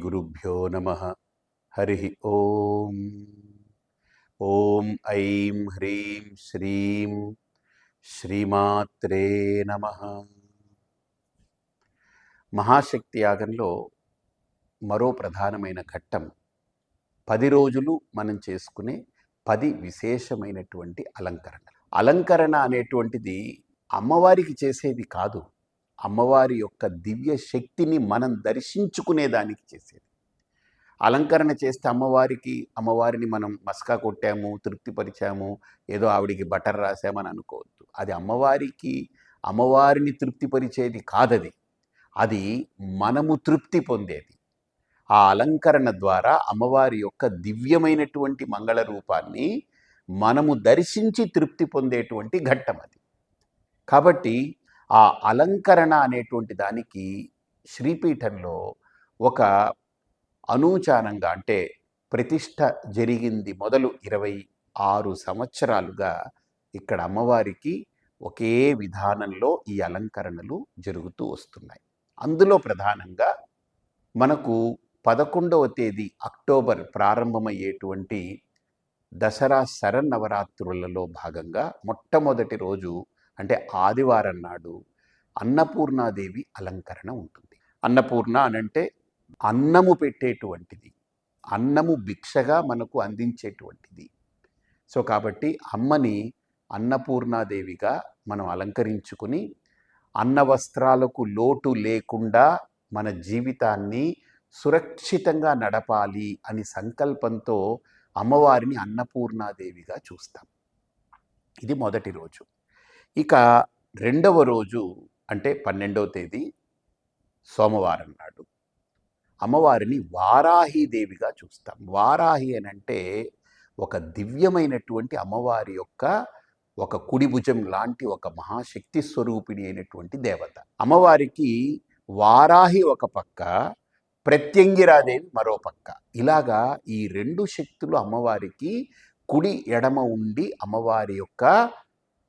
గురుభ్యో నమః. హరి ఓం. ఓం ఐం హ్రీం శ్రీం శ్రీమాత్రే నమః. మహాశక్తి యాగంలో మరో ప్రధానమైన ఘట్టం 10 రోజులు మనం చేసుకునే 10 విశేషమైనటువంటి అలంకరణలు. అలంకరణ అనేటువంటిది అమ్మవారికి చేసేది కాదు, అమ్మవారి యొక్క దివ్య శక్తిని మనం దర్శించుకునేదానికి చేసేది. అలంకరణ చేస్తే అమ్మవారిని మనం మస్కా కొట్టాము, తృప్తిపరిచాము, ఏదో ఆవిడికి బటర్ రాసామని అనుకోవద్దు. అది అమ్మవారిని తృప్తిపరిచేది కాదది. అది మనము తృప్తి పొందేది. ఆ అలంకరణ ద్వారా అమ్మవారి యొక్క దివ్యమైనటువంటి మంగళ రూపాన్ని మనము దర్శించి తృప్తి పొందేటువంటి ఘట్టం అది. కాబట్టి ఆ అలంకరణ అనేటువంటి దానికి శ్రీపీఠంలో ఒక అనూచానంగా, అంటే ప్రతిష్ఠ జరిగింది మొదలు 26 సంవత్సరాలుగా ఇక్కడ అమ్మవారికి ఒకే విధానంలో ఈ అలంకరణలు జరుగుతూ వస్తున్నాయి. అందులో ప్రధానంగా మనకు 11వ తేదీ అక్టోబర్ ప్రారంభమయ్యేటువంటి దసరా శరన్నవరాత్రులలో భాగంగా మొట్టమొదటి రోజు అంటే ఆదివారం నాడు అన్నపూర్ణాదేవి అలంకరణ ఉంటుంది. అన్నపూర్ణ అనంటే అన్నము పెట్టేటువంటిది, అన్నము భిక్షగా మనకు అందించేటువంటిది. సో కాబట్టి అమ్మని అన్నపూర్ణాదేవిగా మనం అలంకరించుకుని అన్న వస్త్రాలకు లోటు లేకుండా మన జీవితాన్ని సురక్షితంగా నడపాలి అని సంకల్పంతో అమ్మవారిని అన్నపూర్ణాదేవిగా చూస్తాం. ఇది మొదటి రోజు. ఇక రెండవ రోజు అంటే 12వ తేదీ సోమవారం నాడు అమ్మవారిని వారాహీదేవిగా చూస్తాం. వారాహి అని అంటే ఒక దివ్యమైనటువంటి అమ్మవారి యొక్క ఒక కుడి భుజం లాంటి ఒక మహాశక్తి స్వరూపిణి అయినటువంటి దేవత. అమ్మవారికి వారాహి ఒక పక్క, ప్రత్యంగిరాదేవి మరో పక్క. ఇలాగా ఈ 2 శక్తులు అమ్మవారికి కుడి ఎడమ ఉండి అమ్మవారి యొక్క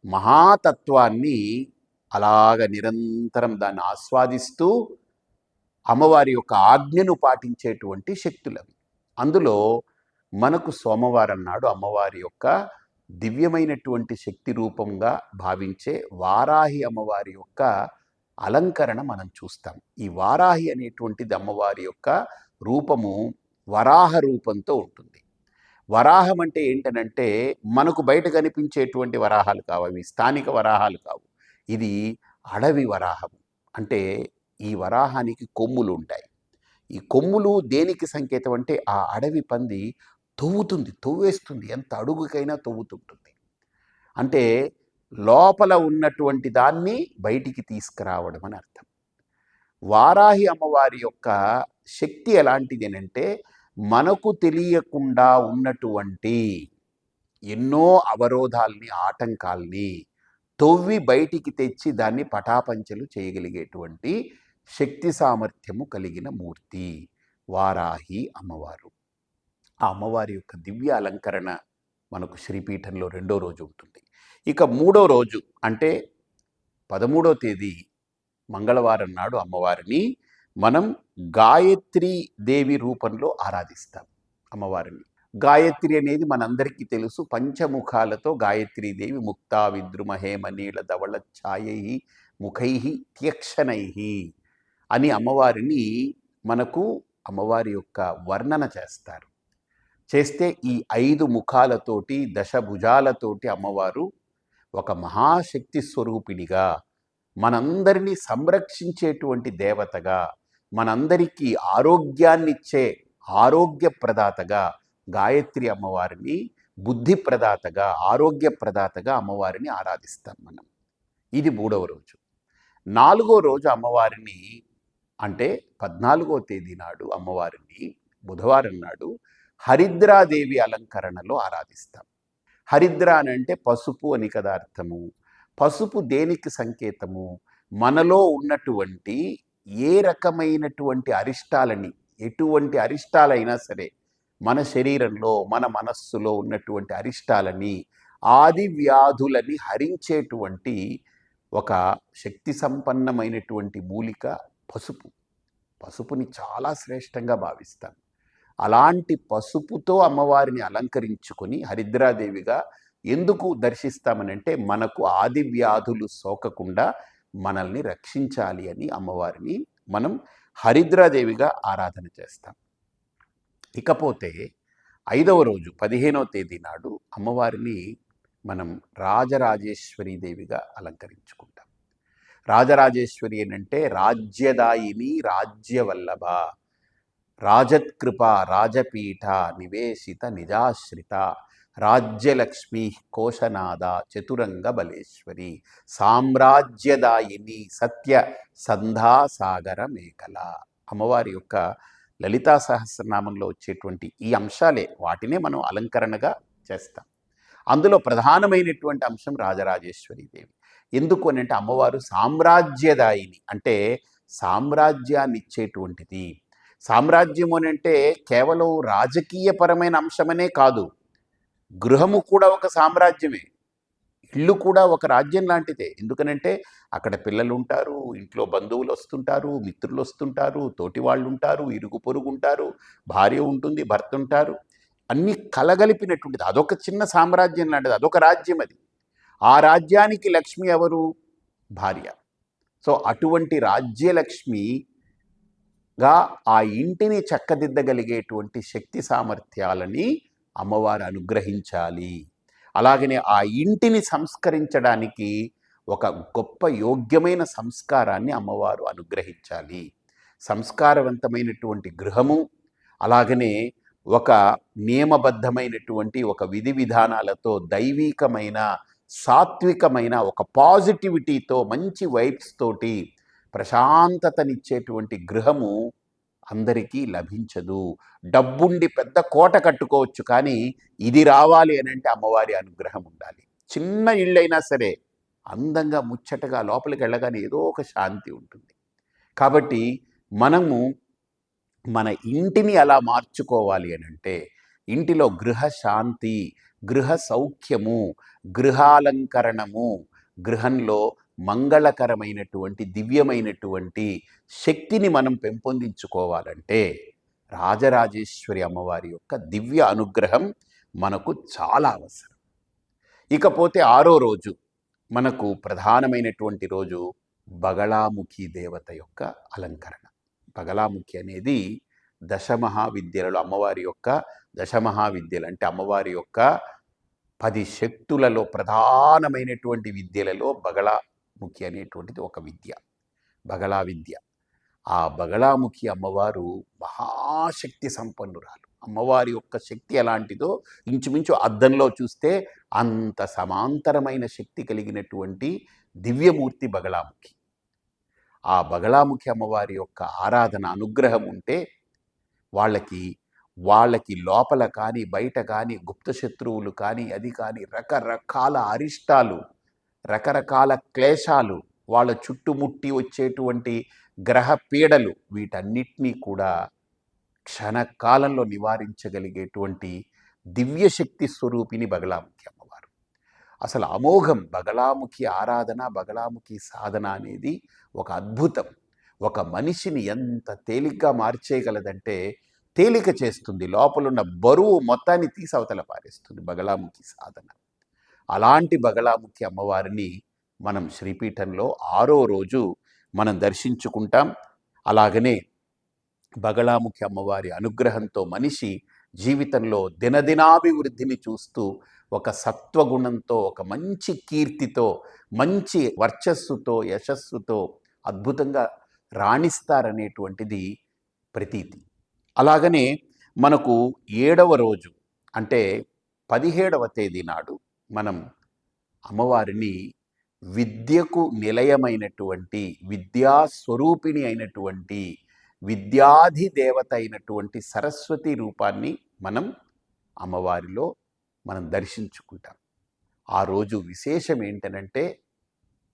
మహాతత్వాన్ని అలాగ నిరంతరం దాన్ని ఆస్వాదిస్తూ అమ్మవారి యొక్క ఆజ్ఞను పాటించేటువంటి శక్తులవి. అందులో మనకు సోమవారం నాడు అమ్మవారి యొక్క దివ్యమైనటువంటి శక్తి రూపంగా భావించే వారాహి అమ్మవారి యొక్క అలంకరణ మనం చూస్తాం. ఈ వారాహి అనేటువంటిది అమ్మవారి యొక్క రూపము వరాహ రూపంతో ఉంటుంది. వరాహం అంటే ఏంటనంటే మనకు బయట కనిపించేటువంటి వరాహాలు కావు, అవి స్థానిక వరాహాలు కావు. ఇది అడవి వరాహం. అంటే ఈ వరాహానికి కొమ్ములు ఉంటాయి. ఈ కొమ్ములు దేనికి సంకేతం అంటే ఆ అడవి పంది తవ్వేస్తుంది, ఎంత అడుగుకైనా తవ్వుతుంటుంది. అంటే లోపల ఉన్నటువంటి దాన్ని బయటికి తీసుకురావడం అని అర్థం. వారాహి అమ్మవారి యొక్క శక్తి ఎలాంటిది అంటే మనకు తెలియకుండా ఉన్నటువంటి ఎన్నో అవరోధాల్ని, ఆటంకాల్ని తవ్వి బయటికి తెచ్చి దాన్ని పటాపంచలు చేయగలిగేటువంటి శక్తి సామర్థ్యము కలిగిన మూర్తి వారాహి అమ్మవారు. ఆ అమ్మవారి యొక్క దివ్య అలంకరణ మనకు శ్రీపీఠంలో 2వ రోజు ఉంటుంది. ఇక 3వ రోజు అంటే 13వ తేదీ మంగళవారం నాడు అమ్మవారిని మనం గాయత్రీ దేవి రూపంలో ఆరాధిస్తాం. అమ్మవారిని గాయత్రి అనేది మనందరికీ తెలుసు. పంచముఖాలతో గాయత్రీదేవి ముక్తా విద్రుమ హేమనీళ ధవళ ఛాయై ముఖై త్యక్షణై అని అమ్మవారిని మనకు అమ్మవారి యొక్క వర్ణన చేస్తే ఈ 5 ముఖాలతోటి, దశభుజాలతోటి అమ్మవారు ఒక మహాశక్తి స్వరూపిణిగా, మనందరినీ సంరక్షించేటువంటి దేవతగా, మనందరికీ ఆరోగ్యాన్నిచ్చే ఆరోగ్య ప్రదాతగా గాయత్రి అమ్మవారిని, బుద్ధి ప్రదాతగా, ఆరోగ్య ప్రదాతగా అమ్మవారిని ఆరాధిస్తాం మనం. ఇది 3వ రోజు. 4వ రోజు అమ్మవారిని అంటే 14వ తేదీ నాడు అమ్మవారిని బుధవారం నాడు హరిద్రాదేవి అలంకరణలో ఆరాధిస్తాం. హరిద్ర అని అంటే పసుపు అని కదా అర్థము. పసుపు దేనికి సంకేతము? మనలో ఉన్నటువంటి ఏ రకమైనటువంటి అరిష్టాలని, ఎటువంటి అరిష్టాలైనా సరే, మన శరీరంలో, మన మనస్సులో ఉన్నటువంటి అరిష్టాలని, ఆది వ్యాధులని హరించేటువంటి ఒక శక్తి సంపన్నమైనటువంటి మూలిక పసుపు. పసుపుని చాలా శ్రేష్టంగా భావిస్తాం. అలాంటి పసుపుతో అమ్మవారిని అలంకరించుకొని హరిద్రాదేవిగా ఎందుకు దర్శిస్తామనంటే, మనకు ఆది వ్యాధులు సోకకుండా మనల్ని రక్షించాలి అని అమ్మవారిని మనం హరిద్రాదేవిగా ఆరాధన చేస్తాం. ఇకపోతే 5వ రోజు 15వ తేదీ నాడు అమ్మవారిని మనం రాజరాజేశ్వరీ దేవిగా అలంకరించుకుంటాం. రాజరాజేశ్వరి అంటే రాజ్యదాయిని, రాజ్యవల్లభ, రాజత్కృప, రాజపీఠ, నివేశిత నిజాశ్రిత, రాజ్యలక్ష్మి, కోశనాద, చతురంగ బలేశ్వరి, సామ్రాజ్యదాయిని, సత్య సంధాసాగర మేఖల. అమ్మవారి యొక్క లలితా సహస్రనామంలో వచ్చేటువంటి ఈ అంశాలే, వాటినే మనం అలంకరణగా చేస్తాం. అందులో ప్రధానమైనటువంటి అంశం రాజరాజేశ్వరి దేవి. ఎందుకు అని అంటే, అమ్మవారు సామ్రాజ్యదాయిని అంటే సామ్రాజ్యాన్ని ఇచ్చేటువంటిది. సామ్రాజ్యం అని అంటే కేవలం రాజకీయపరమైన అంశమనే కాదు, గృహము కూడా ఒక సామ్రాజ్యమే, ఇల్లు కూడా ఒక రాజ్యం లాంటిదే. ఎందుకనంటే అక్కడ పిల్లలు ఉంటారు, ఇంట్లో బంధువులు వస్తుంటారు, మిత్రులు వస్తుంటారు, తోటి వాళ్ళు ఉంటారు, ఇరుగు పొరుగు ఉంటారు, భార్య ఉంటుంది, భర్త ఉంటారు, అన్నీ కలగలిపినటువంటిది. అదొక చిన్న సామ్రాజ్యం లాంటిది, అదొక రాజ్యం అది. ఆ రాజ్యానికి లక్ష్మి ఎవరు? భార్య. సో అటువంటి రాజ్యలక్ష్మిగా ఆ ఇంటిని చక్కదిద్దగలిగేటువంటి శక్తి సామర్థ్యాలని అమ్మవారు అనుగ్రహించాలి. అలాగనే ఆ ఇంటిని సంస్కరించడానికి ఒక గొప్ప యోగ్యమైన సంస్కారాన్ని అమ్మవారు అనుగ్రహించాలి. సంస్కారవంతమైనటువంటి గృహము, అలాగనే ఒక నియమబద్ధమైనటువంటి ఒక విధి విధానాలతో దైవీకమైన, సాత్వికమైన, ఒక పాజిటివిటీతో, మంచి వైబ్స్ తోటి ప్రశాంతతనిచ్చేటువంటి గృహము అందరికీ లభించదు. డబ్బుండి పెద్ద కోట కట్టుకోవచ్చు, కానీ ఇది రావాలి అని అంటే అమ్మవారి అనుగ్రహం ఉండాలి. చిన్న ఇళ్ళైనా సరే అందంగా ముచ్చటగా లోపలికి వెళ్ళగానే ఏదో ఒక శాంతి ఉంటుంది. కాబట్టి మనము మన ఇంటిని అలా మార్చుకోవాలి అని అంటే, ఇంటిలో గృహ శాంతి, గృహ సౌఖ్యము, గృహాలంకరణము, గృహంలో మంగళకరమైనటువంటి దివ్యమైనటువంటి శక్తిని మనం పెంపొందించుకోవాలంటే రాజరాజేశ్వరి అమ్మవారి యొక్క దివ్య అనుగ్రహం మనకు చాలా అవసరం. ఇకపోతే 6వ రోజు మనకు ప్రధానమైనటువంటి రోజు బగళాముఖి దేవత యొక్క అలంకరణ. బగళాముఖి అనేది దశమహావిద్యలలో అమ్మవారి యొక్క దశమహావిద్యలు అంటే అమ్మవారి యొక్క 10 శక్తులలో ప్రధానమైనటువంటి విద్యలలో బగళాముఖి అనేటువంటిది ఒక విద్య, బగళా విద్య. ఆ బగళాముఖి అమ్మవారు మహాశక్తి సంపన్నురాలు. అమ్మవారి యొక్క శక్తి ఎలాంటిదో ఇంచుమించు అద్దంలో చూస్తే అంత సమాంతరమైన శక్తి కలిగినటువంటి దివ్యమూర్తి బగళాముఖి. ఆ బగళాముఖి అమ్మవారి యొక్క ఆరాధన, అనుగ్రహం ఉంటే వాళ్ళకి లోపల కానీ బయట కానీ గుప్త శత్రువులు కానీ అది కానీ రకరకాల అరిష్టాలు, రకరకాల క్లేశాలు, వాళ్ళ చుట్టుముట్టి వచ్చేటువంటి గ్రహ పీడలు, వీటన్నిటినీ కూడా క్షణకాలంలో నివారించగలిగేటువంటి దివ్యశక్తి స్వరూపిణి బగళాముఖి అమ్మవారు. అసలు అమోఘం. బగళాముఖి ఆరాధన, బగళాముఖి సాధన అనేది ఒక అద్భుతం. ఒక మనిషిని ఎంత తేలిగ్గా మార్చేయగలదంటే, తేలిక చేస్తుంది, లోపలున్న బరువు మొత్తాన్ని తీసి అవతల పారేస్తుంది బగళాముఖి సాధన. అలాంటి బగళాముఖి అమ్మవారిని మనం శ్రీపీఠంలో 6వ రోజు మనం దర్శించుకుంటాం. అలాగనే బగళాముఖి అమ్మవారి అనుగ్రహంతో మనిషి జీవితంలో దినదినాభివృద్ధిని చూస్తూ ఒక సత్వగుణంతో, ఒక మంచి కీర్తితో, మంచి వర్చస్సుతో, యశస్సుతో అద్భుతంగా రాణిస్తారనేటువంటిది ప్రతీతి. అలాగనే మనకు 7వ రోజు అంటే 17వ తేదీ నాడు మనం అమ్మవారిని విద్యకు నిలయమైనటువంటి, విద్యాస్వరూపిణి అయినటువంటి, విద్యాధి దేవత అయినటువంటి సరస్వతి రూపాన్ని మనం అమ్మవారిలో మనం దర్శించుకుంటాం. ఆ రోజు విశేషం ఏంటనంటే,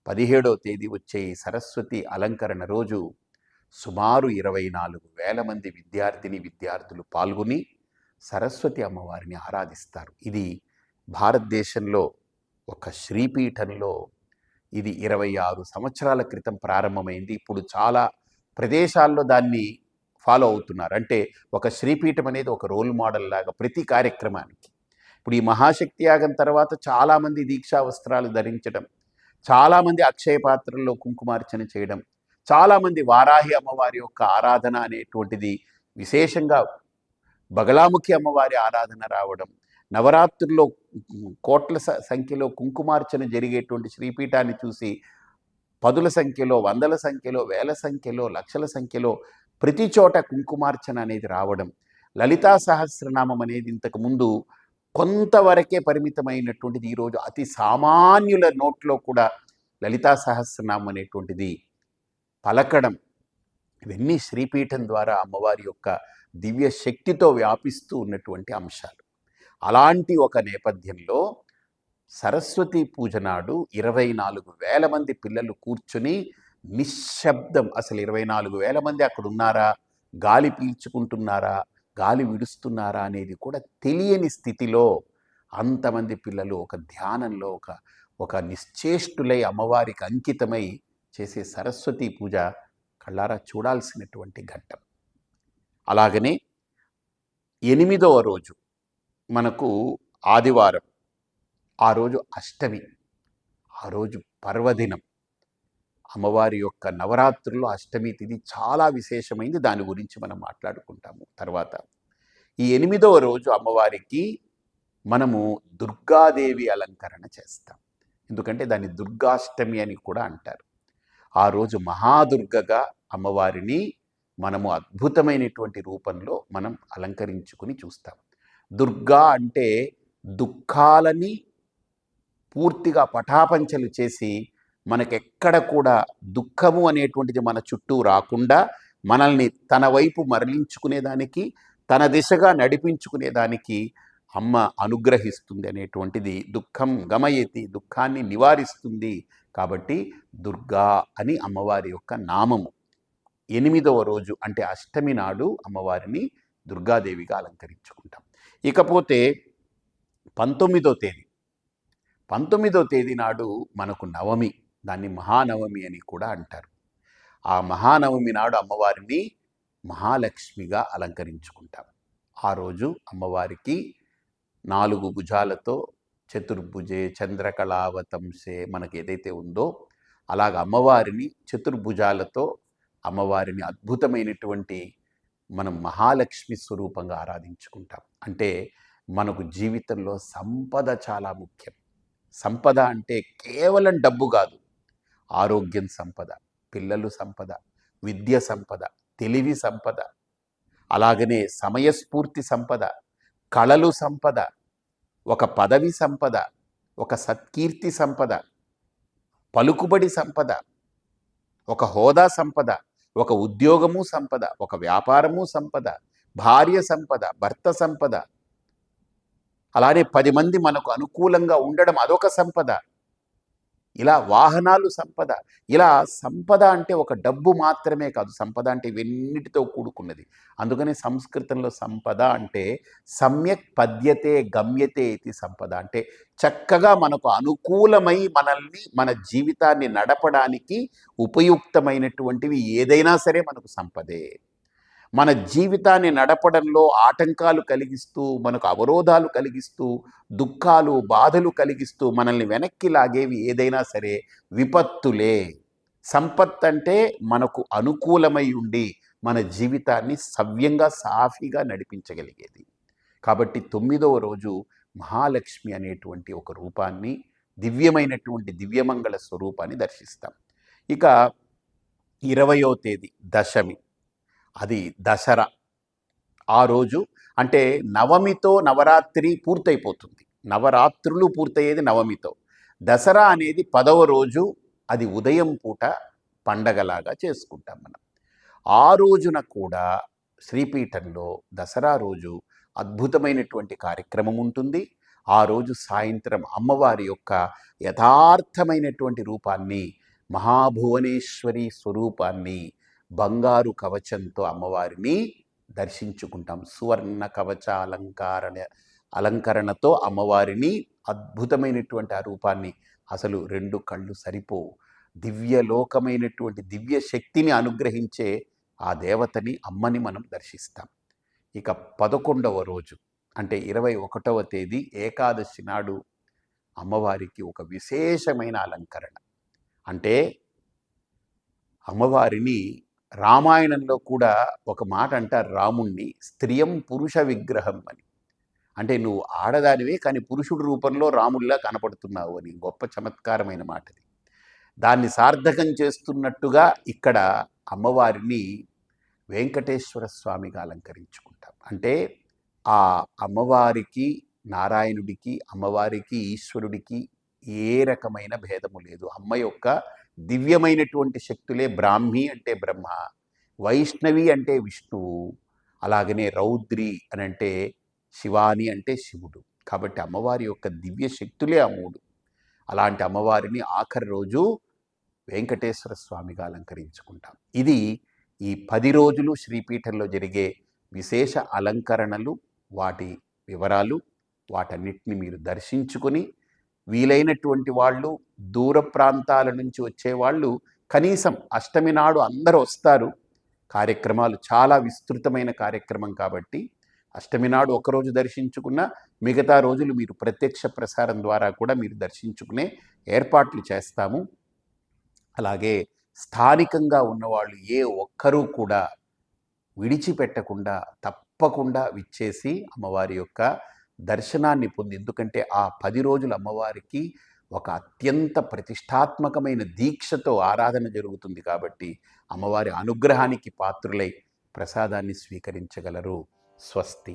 17వ తేదీ వచ్చే ఈ సరస్వతి అలంకరణ రోజు సుమారు 24,000 మంది విద్యార్థులు పాల్గొని సరస్వతి అమ్మవారిని ఆరాధిస్తారు. ఇది భారతదేశంలో ఒక శ్రీపీఠంలో ఇది 26 సంవత్సరాల క్రితం ప్రారంభమైంది. ఇప్పుడు చాలా ప్రదేశాల్లో దాన్ని ఫాలో అవుతున్నారు. అంటే ఒక శ్రీపీఠం అనేది ఒక రోల్ మోడల్ లాగా ప్రతి కార్యక్రమానికి. ఇప్పుడు ఈ మహాశక్తి యాగం తర్వాత చాలామంది దీక్షా వస్త్రాలు ధరించడం, చాలామంది అక్షయ పాత్రల్లో కుంకుమార్చన చేయడం, చాలామంది వారాహి అమ్మవారి యొక్క ఆరాధన అనేటువంటిది విశేషంగా బగలాముఖి అమ్మవారి ఆరాధన రావడం, నవరాత్రుల్లో కోట్ల సంఖ్యలో కుంకుమార్చన జరిగేటువంటి శ్రీపీఠాన్ని చూసి పదుల సంఖ్యలో, వందల సంఖ్యలో, వేల సంఖ్యలో, లక్షల సంఖ్యలో ప్రతి చోట కుంకుమార్చన అనేది రావడం, లలితా సహస్రనామం అనేది ఇంతకుముందు కొంతవరకే పరిమితమైనటువంటిది ఈరోజు అతి సామాన్యుల నోట్లో కూడా లలితా సహస్రనామం అనేటువంటిది పలకడం, ఇవన్నీ శ్రీపీఠం ద్వారా అమ్మవారి యొక్క దివ్య శక్తితో వ్యాపిస్తూ ఉన్నటువంటి అంశాలు. అలాంటి ఒక నేపథ్యంలో సరస్వతి పూజ నాడు 24,000 మంది పిల్లలు కూర్చుని నిశ్శబ్దం, అసలు 24,000 మంది అక్కడ ఉన్నారా, గాలి పీల్చుకుంటున్నారా, గాలి విడుస్తున్నారా అనేది కూడా తెలియని స్థితిలో అంతమంది పిల్లలు ఒక ధ్యానంలో ఒక నిశ్చేష్టులై అమ్మవారికి అంకితమై చేసే సరస్వతి పూజ కళ్ళారా చూడాల్సినటువంటి ఘట్టం. అలాగనే 8వ రోజు మనకు ఆదివారం, ఆ రోజు అష్టమి, ఆ రోజు పర్వదినం. అమ్మవారి యొక్క నవరాత్రుల్లో అష్టమి తిథి చాలా విశేషమైంది. దాని గురించి మనం మాట్లాడుకుంటాము తర్వాత. ఈ 8వ రోజు అమ్మవారికి మనము దుర్గాదేవి అలంకరణ చేస్తాం. ఎందుకంటే దాన్ని దుర్గాష్టమి అని కూడా అంటారు. ఆ రోజు మహాదుర్గగా అమ్మవారిని మనము అద్భుతమైనటువంటి రూపంలో మనం అలంకరించుకుని చూస్తాం. దుర్గా అంటే దుఃఖాలని పూర్తిగా పటాపంచలు చేసి మనకెక్కడ కూడా దుఃఖము అనేటువంటిది మన చుట్టూ రాకుండా మనల్ని తన వైపు మరలించుకునేదానికి, తన దిశగా నడిపించుకునేదానికి అమ్మ అనుగ్రహిస్తుంది అనేటువంటిది. దుఃఖం గమయతి, దుఃఖాన్ని నివారిస్తుంది. కాబట్టి దుర్గా అని అమ్మవారి యొక్క నామము. 8వ రోజు అంటే అష్టమి నాడు అమ్మవారిని దుర్గాదేవిగా అలంకరించుకుంటాం. ఇకపోతే 19వ తేదీ నాడు మనకు నవమి, దాన్ని మహానవమి అని కూడా అంటారు. ఆ మహానవమి నాడు అమ్మవారిని మహాలక్ష్మిగా అలంకరించుకుంటాం. ఆ రోజు అమ్మవారికి 4 భుజాలతో చతుర్భుజే చంద్రకళావతంసే మనకి ఏదైతే ఉందో అలాగ అమ్మవారిని చతుర్భుజాలతో అమ్మవారిని అద్భుతమైనటువంటి మనం మహాలక్ష్మి స్వరూపంగా ఆరాధించుకుంటాం. అంటే మనకు జీవితంలో సంపద చాలా ముఖ్యం. సంపద అంటే కేవలం డబ్బు కాదు, ఆరోగ్యం సంపద, పిల్లలు సంపద, విద్య సంపద, తెలివి సంపద, అలాగనే సమయస్ఫూర్తి సంపద, కళలు సంపద, ఒక పదవి సంపద, ఒక సత్కీర్తి సంపద, పలుకుబడి సంపద, ఒక హోదా సంపద, ఒక ఉద్యోగము సంపద, ఒక వ్యాపారము సంపద, భార్య సంపద, భర్త సంపద, అలానే 10 మంది మనకు అనుకూలంగా ఉండడం అదొక సంపద, ఇలా వాహనాలు సంపద. ఇలా సంపద అంటే ఒక డబ్బు మాత్రమే కాదు, సంపద అంటే ఇవన్నిటితో కూడుకున్నది. అందుకని సంస్కృతంలో సంపద అంటే సమ్యక్ పద్యతే గమ్యతే ఇది సంపద. అంటే చక్కగా మనకు అనుకూలమై మనల్ని మన జీవితాన్ని నడపడానికి ఉపయుక్తమైనటువంటివి ఏదైనా సరే మనకు సంపదే. మన జీవితాన్ని నడపడంలో ఆటంకాలు కలిగిస్తూ, మనకు అవరోధాలు కలిగిస్తూ, దుఃఖాలు బాధలు కలిగిస్తూ మనల్ని వెనక్కి లాగేవి ఏదైనా సరే విపత్తులే. సంపత్ అంటే మనకు అనుకూలమై ఉండి మన జీవితాన్ని సవ్యంగా సాఫీగా నడిపించగలిగేది. కాబట్టి 9వ రోజు మహాలక్ష్మి అనేటువంటి ఒక రూపాన్ని, దివ్యమైనటువంటి దివ్యమంగళ స్వరూపాన్ని దర్శిస్తాం. ఇక 20వ తేదీ దశమి, అది దసరా. ఆ రోజు అంటే నవమితో నవరాత్రి పూర్తయిపోతుంది. నవరాత్రులు పూర్తయ్యేది నవమితో. దసరా అనేది 10వ రోజు, అది ఉదయం పూట పండగలాగా చేసుకుంటాం మనం. ఆ రోజున కూడా శ్రీపీఠంలో దసరా రోజు అద్భుతమైనటువంటి కార్యక్రమం ఉంటుంది. ఆ రోజు సాయంత్రం అమ్మవారి యొక్క యథార్థమైనటువంటి రూపాన్ని, మహాభువనేశ్వరి స్వరూపాన్ని, బంగారు కవచంతో అమ్మవారిని దర్శించుకుంటాం. సువర్ణ కవచ అలంకరణతో అమ్మవారిని, అద్భుతమైనటువంటి ఆ రూపాన్ని, అసలు 2 కళ్ళు సరిపోవు. దివ్యలోకమైనటువంటి దివ్య శక్తిని అనుగ్రహించే ఆ దేవతని అమ్మని మనం దర్శిస్తాం. ఇక 11వ రోజు అంటే 21వ తేదీ ఏకాదశి నాడు అమ్మవారికి ఒక విశేషమైన అలంకరణ. అంటే అమ్మవారిని రామాయణంలో కూడా ఒక మాట అంటారు రాముణ్ణి, స్త్రియం పురుష విగ్రహం అని. అంటే నువ్వు ఆడదానివే కానీ పురుషుడి రూపంలో రాముల్లా కనపడుతున్నావు అని గొప్ప చమత్కారమైన మాటది. దాన్ని సార్థకం చేస్తున్నట్టుగా ఇక్కడ అమ్మవారిని వెంకటేశ్వర స్వామిగా అలంకరించుకుంటాం. అంటే ఆ అమ్మవారికి, నారాయణుడికి, అమ్మవారికి, ఈశ్వరుడికి ఏ రకమైన భేదము లేదు. అమ్మ యొక్క దివ్యమైనటువంటి శక్తులే బ్రాహ్మి అంటే బ్రహ్మ, వైష్ణవి అంటే విష్ణువు, అలాగనే రౌద్రి అని అంటే శివాని అంటే శివుడు. కాబట్టి అమ్మవారి యొక్క దివ్య శక్తులే ఆ మూడు. అలాంటి అమ్మవారిని ఆఖరి రోజు వెంకటేశ్వర స్వామిగా అలంకరించుకుంటాం. ఇది ఈ 10 రోజులు శ్రీపీఠంలో జరిగే విశేష అలంకరణలు, వాటి వివరాలు, వాటన్నిటిని మీరు దర్శించుకొని వీలైనటువంటి వాళ్ళు, దూర ప్రాంతాల నుంచి వచ్చేవాళ్ళు కనీసం అష్టమి నాడు అందరూ వస్తారు. కార్యక్రమాలు చాలా విస్తృతమైన కార్యక్రమం కాబట్టి అష్టమి నాడు ఒకరోజు దర్శించుకున్న మిగతా రోజులు మీరు ప్రత్యక్ష ప్రసారం ద్వారా కూడా మీరు దర్శించుకునే ఏర్పాట్లు చేస్తాము. అలాగే స్థానికంగా ఉన్నవాళ్ళు ఏ ఒక్కరూ కూడా విడిచిపెట్టకుండా తప్పకుండా విచ్చేసి అమ్మవారి యొక్క దర్శనాన్ని పొంది, ఎందుకంటే ఆ 10 రోజులు అమ్మవారికి ఒక అత్యంత ప్రతిష్టాత్మకమైన దీక్షతో ఆరాధన జరుగుతుంది కాబట్టి అమ్మవారి అనుగ్రహానికి పాత్రులై ప్రసాదాన్ని స్వీకరించగలరు. స్వస్తి.